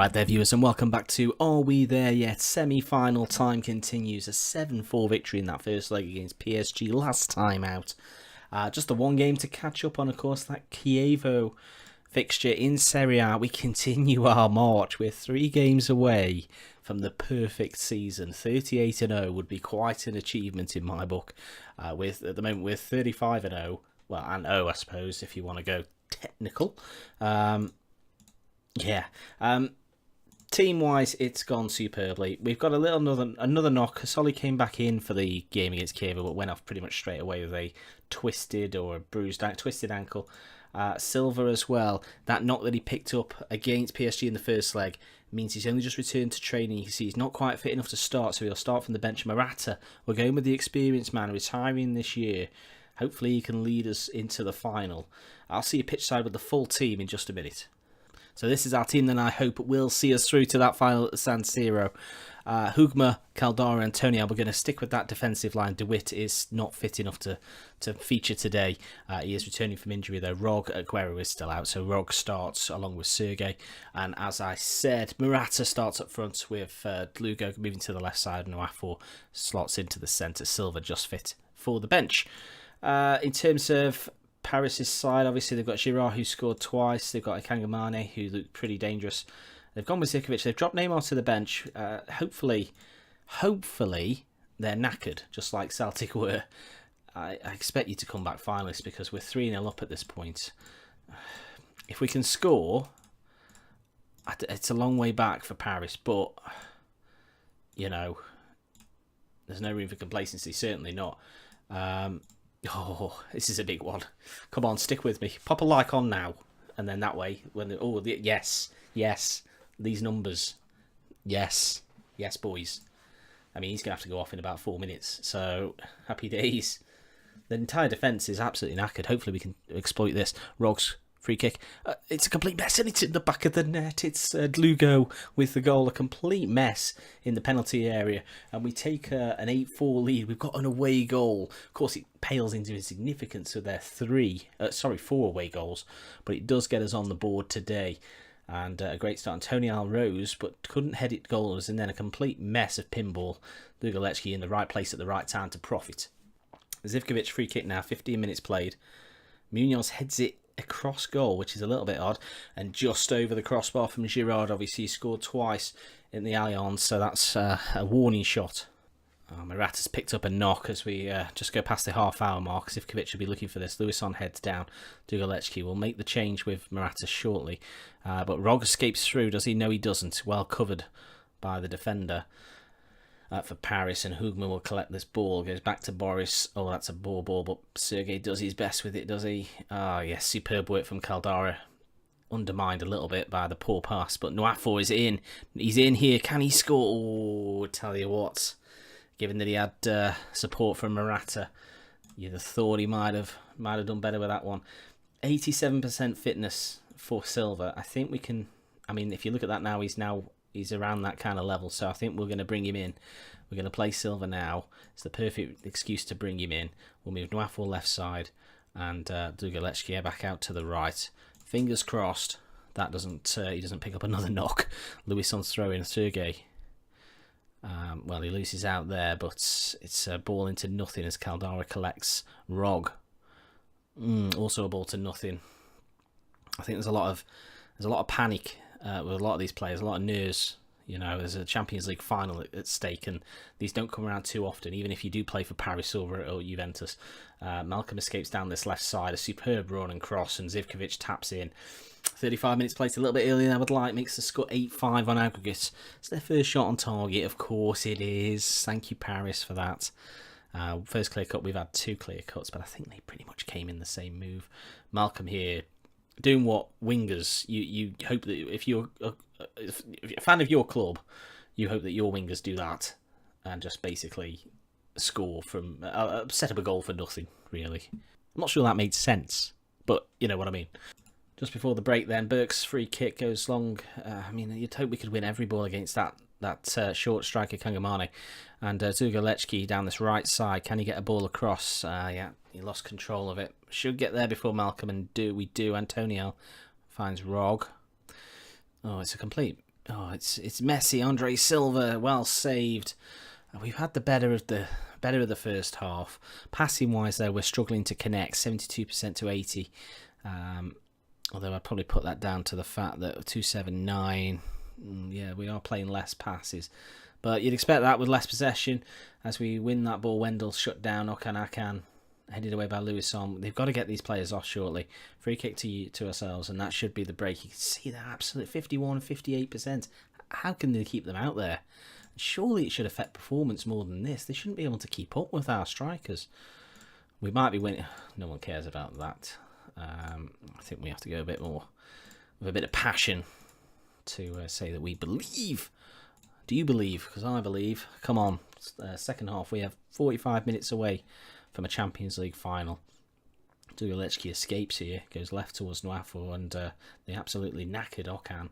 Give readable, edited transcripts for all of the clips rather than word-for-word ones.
Hi there viewers and welcome back to Are We There Yet? Semi-final time continues. A 7-4 victory in that first leg against PSG last time out. Just the one game to catch up on, of course, that Chievo fixture in Serie A. We continue our march. We're 3 games away from the perfect season. 38-0 would be quite an achievement in my book. At the moment we're 35-0. Well, and 0 I suppose if you want to go technical. Team-wise, it's gone superbly. We've got another knock. Solly came back in for the game against Chievo, but went off pretty much straight away with a twisted ankle. Silva as well. That knock that he picked up against PSG in the first leg means he's only just returned to training. You can see he's not quite fit enough to start, so he'll start from the bench. Morata, we're going with the experienced man, retiring this year. Hopefully he can lead us into the final. I'll see you pitch side with the full team in just a minute. So this is our team that I hope will see us through to that final at the San Siro. Hugma, Caldara and Tony, we're going to stick with that defensive line. De Witt is not fit enough to feature today. He is returning from injury though. Rog, Aguero is still out, so Rog starts along with Sergei. And as I said, Morata starts up front with Lugo moving to the left side. Nwafor slots into the centre. Silva just fit for the bench. In terms of Paris' side, obviously they've got Giroud who scored twice. They've got Akangamane who looked pretty dangerous. They've gone with Zikovic. They've dropped Neymar to the bench. Hopefully they're knackered, just like Celtic were. I expect you to come back finalists because we're 3-0 up at this point. If we can score, it's a long way back for Paris, but you know, there's no room for complacency. Certainly not. Oh, this is a big one. Come on, stick with me. Pop a like on now. And then that way, yes, these numbers. Yes, boys. I mean, he's going to have to go off in about 4 minutes. So, happy days. The entire defence is absolutely knackered. Hopefully we can exploit this. Rog's free kick. It's a complete mess, and it's in the back of the net. It's Lugo with the goal. A complete mess in the penalty area. And we take an 8-4 lead. We've got an away goal. Of course, it pales into insignificance with their 4 away goals. But it does get us on the board today. And a great start. Antonio rose, but couldn't head it goals. And then a complete mess of pinball. Lugalecki in the right place at the right time to profit. Zivkovic free kick now. 15 minutes played. Munoz heads it across goal, which is a little bit odd, and just over the crossbar from Giroud. Obviously he scored twice in the Allianz, so that's a warning shot. Morata's picked up a knock as we just go past the half-hour mark. Zivkovic should be looking for this. Luisson heads down. Dugalecki will make the change with Morata shortly, but Rog escapes through. Does he? No, he doesn't. Well covered by the defender for Paris, and Hugman will collect this ball. Goes back to Boris. Oh, that's a ball, but Sergei does his best with it, does he? Ah, yes, superb work from Caldara. Undermined a little bit by the poor pass, but Nwafor is in. He's in here. Can he score? Oh, tell you what. Given that he had support from Morata, you'd have thought he might have done better with that one. 87% fitness for Silva. I think we can. I mean, if you look at that now, he's around that kind of level, so I think we're going to bring him in. We're going to play Silva now. It's the perfect excuse to bring him in. We'll move Nwafor left side and Dugalecki back out to the right. Fingers crossed that he doesn't pick up another knock. Luisson's throwing Sergei. Well, he loses out there, but it's a ball into nothing as Caldara collects Rog. Also a ball to nothing. I think there's a lot of panic with a lot of these players, a lot of nerves. You know, there's a Champions League final at stake, and these don't come around too often, even if you do play for Paris or Juventus. Malcolm escapes down this left side, a superb run and cross, and Zivkovic taps in. 35 minutes played, a little bit earlier than I would like, makes the score 8-5 on aggregate. It's their first shot on target, of course it is. Thank you, Paris, for that. First clear cut, we've had 2 clear cuts, but I think they pretty much came in the same move. Malcolm here, doing what wingers, you hope that if you're a fan of your club, you hope that your wingers do that and just basically score from set up a goal for nothing, really. I'm not sure that made sense, but you know what I mean. Just before the break then, Burke's free kick goes long. I mean, you'd hope we could win every ball against that short striker Kangamane. And Dugalecki down this right side. Can he get a ball across? Yeah, he lost control of it. Should get there before Malcolm, and we do. Antonio finds Rog. Oh, it's a complete Oh, it's Messi, Andre Silva, well saved. We've had the better of the first half. Passing wise, though, we're struggling to connect, 72% to 80. Although I'd probably put that down to the fact that 279. Yeah, we are playing less passes. But you'd expect that with less possession. As we win that ball, Wendell shut down. Okan headed away by Lewis on. They've got to get these players off shortly. Free kick to ourselves, and that should be the break. You can see that absolute 51 and 58%. How can they keep them out there? Surely it should affect performance more than this. They shouldn't be able to keep up with our strikers. We might be winning. No one cares about that. I think we have to go a bit more with a bit of passion to say that we believe. Do you believe? Because I believe. Come on. Second half, we have 45 minutes away from a Champions League final. Dugalecki escapes here, goes left towards Nwafo, and the absolutely knackered Okan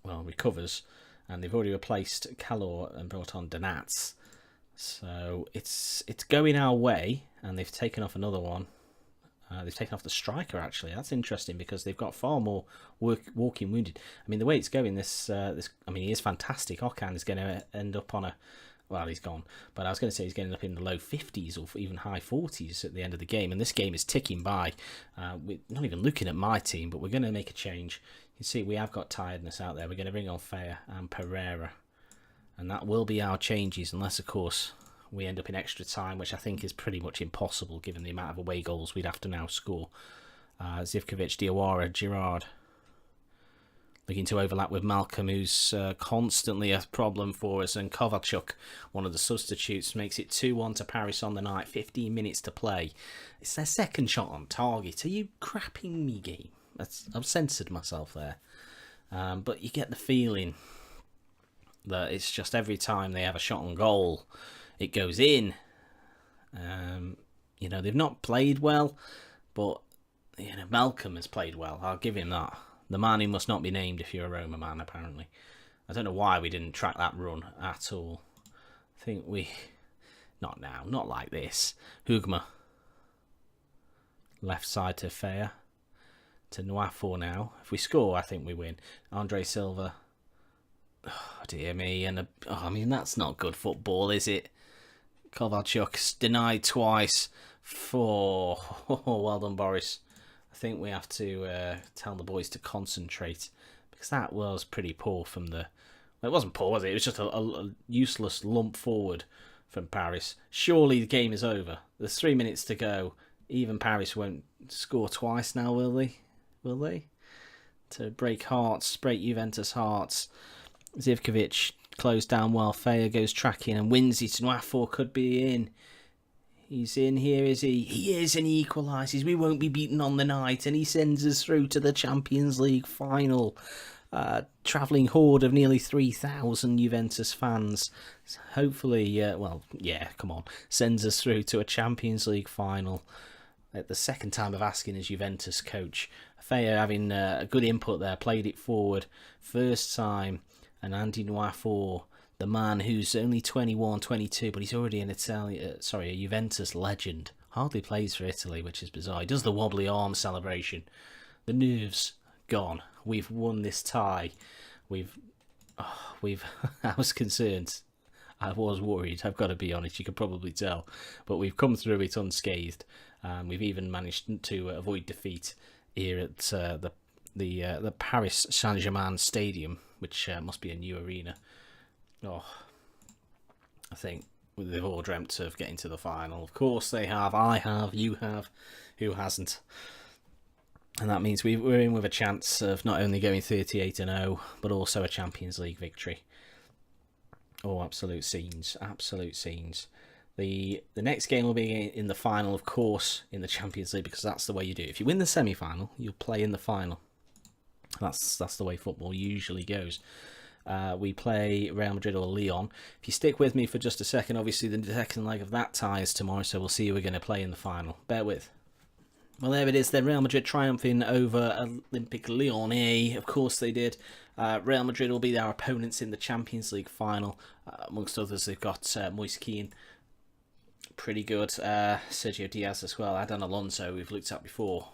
recovers, and they've already replaced Kalor and brought on Donats. So it's going our way, and they've taken off another one. They've taken off the striker, actually. That's interesting because they've got far more walking wounded. I mean, the way it's going, he is fantastic. Okan is going to end up on a... Well, he's gone. But I was going to say he's getting up in the low 50s or even high 40s at the end of the game. And this game is ticking by. We're not even looking at my team, but we're going to make a change. You see, we have got tiredness out there. We're going to bring on Fea and Pereira. And that will be our changes, unless, of course, we end up in extra time, which I think is pretty much impossible given the amount of away goals we'd have to now score. Zivkovic, Diawara, Girard. Looking to overlap with Malcolm, who's constantly a problem for us. And Kovalchuk, one of the substitutes, makes it 2-1 to Paris on the night. 15 minutes to play. It's their second shot on target. Are you crapping me, game? I've censored myself there. But you get the feeling that it's just every time they have a shot on goal, it goes in. They've not played well, but Malcolm has played well. I'll give him that. The man who must not be named if you're a Roma man, apparently. I don't know why we didn't track that run at all. I think we... Not now, not like this. Hugma. Left side to Fea. To Nwafo now. If we score, I think we win. Andre Silva. Oh, dear me. That's not good football, is it? Kovalchuk's denied twice. Well done, Boris. I think we have to tell the boys to concentrate, because that was pretty poor from the... Well, it wasn't poor, was it? It was just a useless lump forward from Paris. Surely the game is over. There's 3 minutes to go. Even Paris won't score twice now, will they? Will they? To break Juventus hearts. Zivkovic closed down well. Fea goes tracking and wins it. Nwafo could be in. He's in here, is he? He is, and he equalises. We won't be beaten on the night, and he sends us through to the Champions League final. Travelling horde of nearly 3,000 Juventus fans. Hopefully, sends us through to a Champions League final. At the second time of asking his Juventus coach. Fea having a good input there, played it forward. First time, and Andy Nwafo, the man who's only 21, 22, but he's already a Juventus legend. Hardly plays for Italy, which is bizarre. He does the wobbly arm celebration. The nerves gone. We've won this tie. I was concerned. I was worried. I've got to be honest. You could probably tell, but we've come through it unscathed. We've even managed to avoid defeat here at the Paris Saint-Germain Stadium, which must be a new arena. Oh, I think they've all dreamt of getting to the final. Of course they have. I have. You have. Who hasn't? And that means we're in with a chance of not only going 38-0, but also a Champions League victory. Oh, absolute scenes. Absolute scenes. The next game will be in the final, of course, in the Champions League, because that's the way you do it. If you win the semi-final, you'll play in the final. That's the way football usually goes. We play Real Madrid or Lyon. If you stick with me for just a second, obviously the second leg of that tie is tomorrow, so we'll see who we're going to play in the final. Bear with. Well, there it is. Then Real Madrid triumphing over Olympique Lyonnais. Of course they did. Real Madrid will be our opponents in the Champions League final. Amongst others, they've got Moise Kean. Pretty good. Sergio Diaz as well. Adán Alonso, we've looked at before.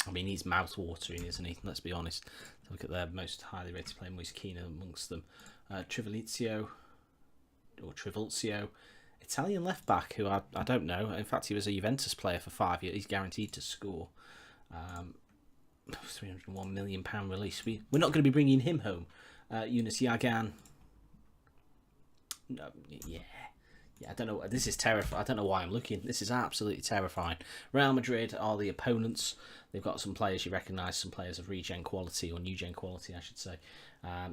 I mean, he's mouth-watering, isn't he? Let's be honest. Look at their most highly rated player, Moise Keane amongst them. Trivolizio, Italian left back, who I don't know. In fact, he was a Juventus player for 5 years. He's guaranteed to score. £301 million release. We're not going to be bringing him home. Yunus Yagan. No, yeah, I don't know. This is terrifying. I don't know why I'm looking. This is absolutely terrifying. Real Madrid are the opponents. They've got some players you recognise, some players of regen quality, or new gen quality, I should say.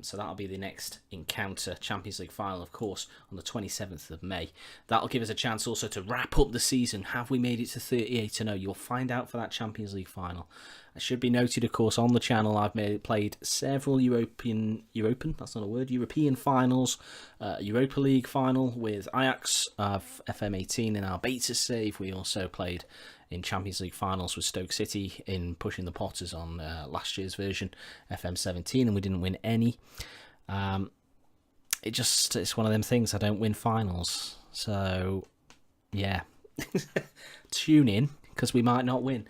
So that'll be the next encounter. Champions League final, of course, on the 27th of May. That'll give us a chance also to wrap up the season. Have we made it to 38-0? You'll find out for that Champions League final. It should be noted, of course, on the channel I've played several European finals, Europa League final with Ajax of FM18 in our beta save. We also played in Champions League finals with Stoke City in Pushing the Potters on last year's version, FM17, and we didn't win any. It's one of them things. I don't win finals, so yeah, tune in because we might not win.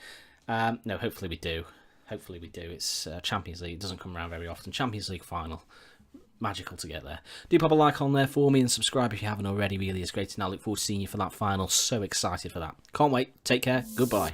No, hopefully we do. It's Champions League. It doesn't come around very often. Champions League final. Magical to get there. Do pop a like on there for me and subscribe if you haven't already. Really is great. And I look forward to seeing you for that final. So excited for that. Can't wait. Take care. Goodbye.